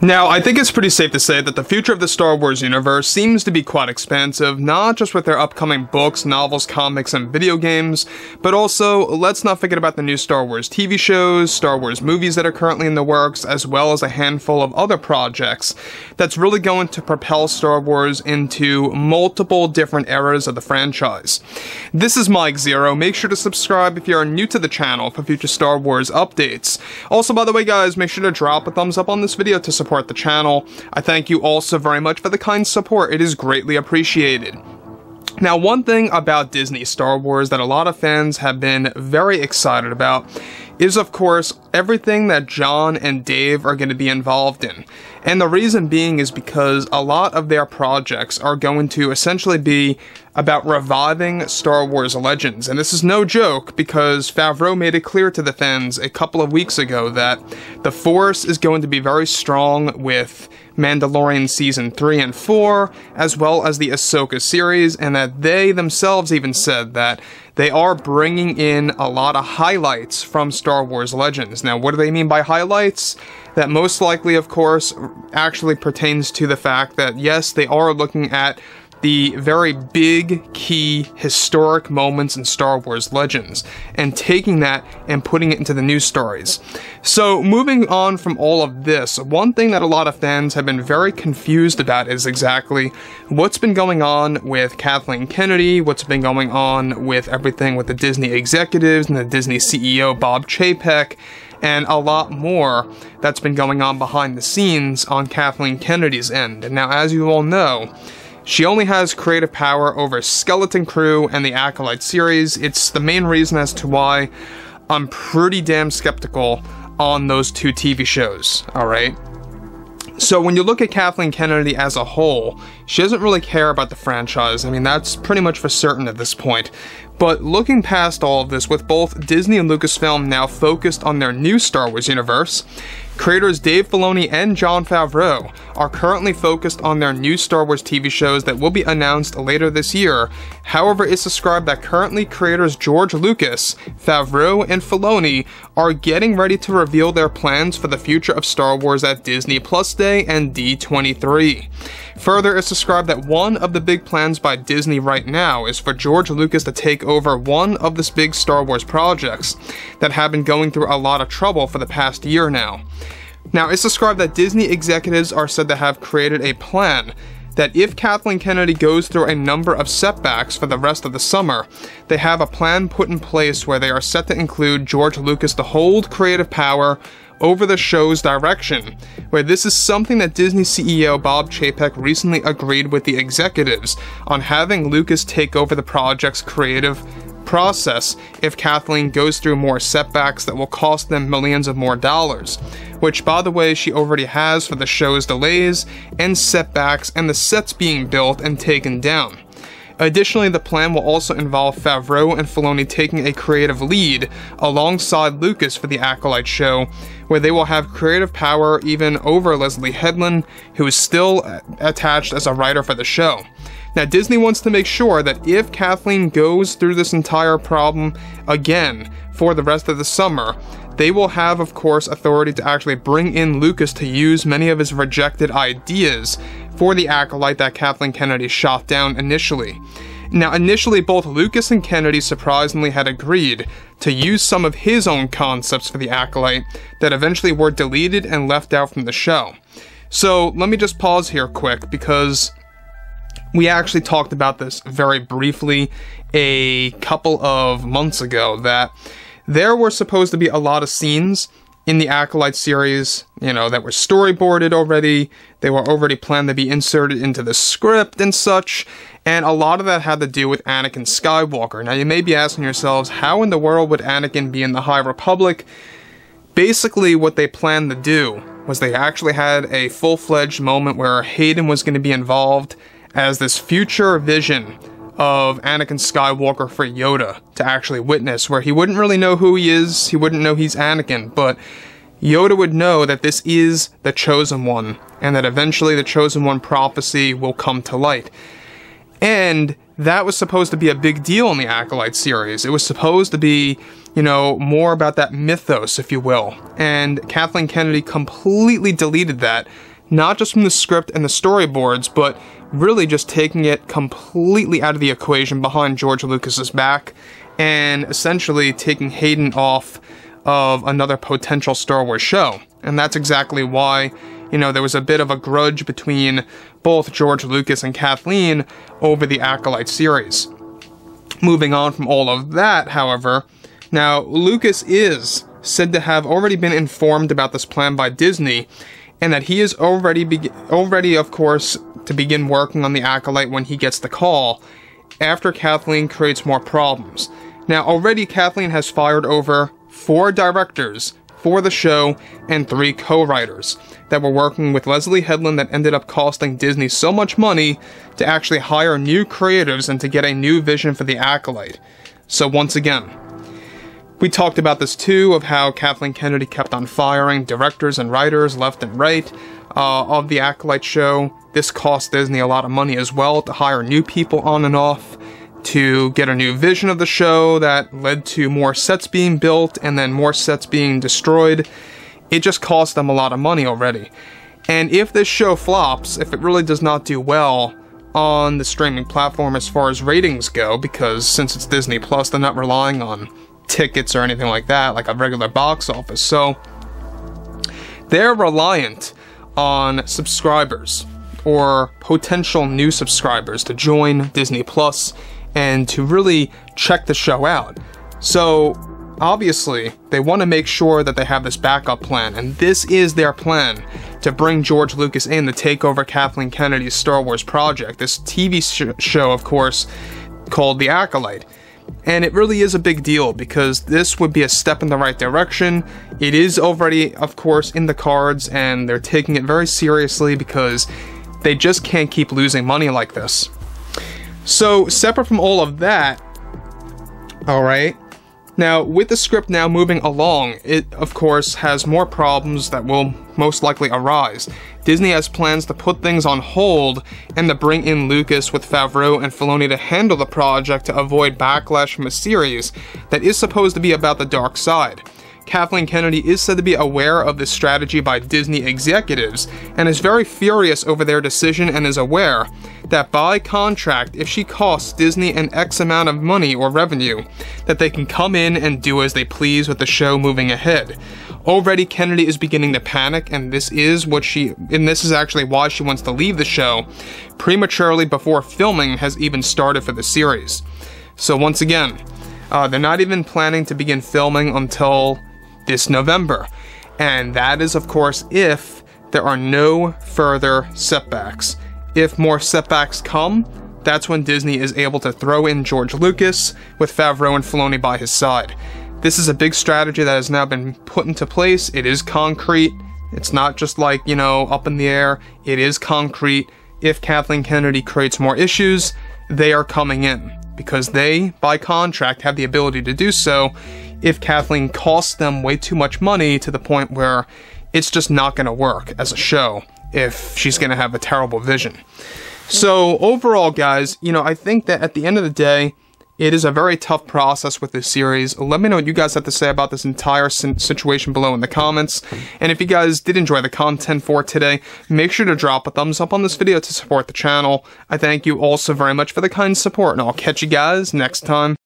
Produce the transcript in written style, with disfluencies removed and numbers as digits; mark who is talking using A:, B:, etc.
A: Now, I think it's pretty safe to say that the future of the Star Wars universe seems to be quite expansive, not just with their upcoming books, novels, comics, and video games, but also, let's not forget about the new Star Wars TV shows, Star Wars movies that are currently in the works, as well as a handful of other projects that's really going to propel Star Wars into multiple different eras of the franchise. This is Mike Zero. Make sure to subscribe if you are new to the channel for future Star Wars updates. Also, by the way, guys, make sure to drop a thumbs up on this video to support the channel. I thank you all so very much for the kind support. It is greatly appreciated. Now, one thing about Disney Star Wars that a lot of fans have been very excited about is, of course, everything that John and Dave are going to be involved in. And the reason being is because a lot of their projects are going to essentially be about reviving Star Wars Legends. And this is no joke, because Favreau made it clear to the fans a couple of weeks ago that the Force is going to be very strong with Mandalorian Season 3 and 4, as well as the Ahsoka series, and that they themselves even said that they are bringing in a lot of highlights from Star Wars Legends. Now, what do they mean by highlights? That most likely, of course, actually pertains to the fact that, yes, they are looking at the very big, key, historic moments in Star Wars Legends, and taking that and putting it into the new stories. So, moving on from all of this, one thing that a lot of fans have been very confused about is exactly what's been going on with Kathleen Kennedy, what's been going on with everything with the Disney executives and the Disney CEO Bob Chapek, and a lot more that's been going on behind the scenes on Kathleen Kennedy's end. Now, as you all know, she only has creative power over Skeleton Crew and the Acolyte series. It's the main reason as to why I'm pretty damn skeptical on those two TV shows, alright? So when you look at Kathleen Kennedy as a whole, she doesn't really care about the franchise. I mean, that's pretty much for certain at this point. But looking past all of this, with both Disney and Lucasfilm now focused on their new Star Wars universe, creators Dave Filoni and Jon Favreau are currently focused on their new Star Wars TV shows that will be announced later this year. However, it's described that currently creators George Lucas, Favreau, and Filoni are getting ready to reveal their plans for the future of Star Wars at Disney Plus Day and D23. Further, it's described that one of the big plans by Disney right now is for George Lucas to take over one of the big Star Wars projects that have been going through a lot of trouble for the past year now. Now, it's described that Disney executives are said to have created a plan that if Kathleen Kennedy goes through a number of setbacks for the rest of the summer, they have a plan put in place where they are set to include George Lucas to hold creative power over the show's direction, where this is something that Disney CEO Bob Chapek recently agreed with the executives on, having Lucas take over the project's creative process if Kathleen goes through more setbacks that will cost them millions of more dollars, which, by the way, she already has for the show's delays and setbacks and the sets being built and taken down. Additionally, the plan will also involve Favreau and Filoni taking a creative lead alongside Lucas for the Acolyte show, where they will have creative power even over Leslie Headland, who is still attached as a writer for the show. Now, Disney wants to make sure that if Kathleen goes through this entire problem again for the rest of the summer, they will have, of course, authority to actually bring in Lucas to use many of his rejected ideas for the Acolyte that Kathleen Kennedy shot down initially. Now, initially, both Lucas and Kennedy surprisingly had agreed to use some of his own concepts for the Acolyte that eventually were deleted and left out from the show. So, let me just pause here quick, because we actually talked about this very briefly a couple of months ago, that there were supposed to be a lot of scenes in the Acolyte series, you know, that were storyboarded already. They were already planned to be inserted into the script and such, and a lot of that had to do with Anakin Skywalker. Now, you may be asking yourselves, how in the world would Anakin be in the High Republic? Basically, what they planned to do was they actually had a full-fledged moment where Hayden was going to be involved as this future vision of Anakin Skywalker for Yoda to actually witness, where he wouldn't really know who he is, he wouldn't know he's Anakin, but Yoda would know that this is the Chosen One, and that eventually the Chosen One prophecy will come to light. And that was supposed to be a big deal in the Acolyte series. It was supposed to be, you know, more about that mythos, if you will. And Kathleen Kennedy completely deleted that not just from the script and the storyboards, but really just taking it completely out of the equation behind George Lucas's back, and essentially taking Hayden off of another potential Star Wars show. And that's exactly why, there was a bit of a grudge between both George Lucas and Kathleen over the Acolyte series. Moving on from all of that, however, now Lucas is said to have already been informed about this plan by Disney, and that he is already, of course, to begin working on the Acolyte when he gets the call, after Kathleen creates more problems. Now, already Kathleen has fired over 4 directors for the show and 3 co-writers that were working with Leslie Headland, that ended up costing Disney so much money to actually hire new creatives and to get a new vision for the Acolyte. So once again, we talked about this too, of how Kathleen Kennedy kept on firing directors and writers left and right of the Acolyte show. This cost Disney a lot of money as well, to hire new people on and off, to get a new vision of the show that led to more sets being built and then more sets being destroyed. It just cost them a lot of money already. And if this show flops, if it really does not do well on the streaming platform as far as ratings go, because since it's Disney Plus, they're not relying on tickets or anything like that, like a regular box office. So they're reliant on subscribers or potential new subscribers to join Disney Plus and to really check the show out. So obviously they want to make sure that they have this backup plan, and this is their plan, to bring George Lucas in to take over Kathleen Kennedy's Star Wars project, this TV show, of course, called The Acolyte. And it really is a big deal, because this would be a step in the right direction. It is already, of course, in the cards, and they're taking it very seriously because they just can't keep losing money like this. So, separate from all of that, alright, now, with the script now moving along, it, of course, has more problems that will most likely arise. Disney has plans to put things on hold and to bring in Lucas with Favreau and Filoni to handle the project to avoid backlash from a series that is supposed to be about the dark side. Kathleen Kennedy is said to be aware of this strategy by Disney executives and is very furious over their decision, and is aware that by contract, if she costs Disney an X amount of money or revenue, that they can come in and do as they please with the show moving ahead. Already Kennedy is beginning to panic, and this is actually why she wants to leave the show prematurely before filming has even started for the series. So once again, they're not even planning to begin filming until this November, and that is, of course, if there are no further setbacks. If more setbacks come, that's when Disney is able to throw in George Lucas with Favreau and Filoni by his side. This is a big strategy that has now been put into place. It is concrete. It's not just like, up in the air. It is concrete. If Kathleen Kennedy creates more issues, they are coming in, because they, by contract, have the ability to do so if Kathleen costs them way too much money to the point where it's just not going to work as a show if she's going to have a terrible vision. So overall, guys, I think that at the end of the day, it is a very tough process with this series. Let me know what you guys have to say about this entire situation below in the comments. And if you guys did enjoy the content for today, make sure to drop a thumbs up on this video to support the channel. I thank you all so very much for the kind support, and I'll catch you guys next time.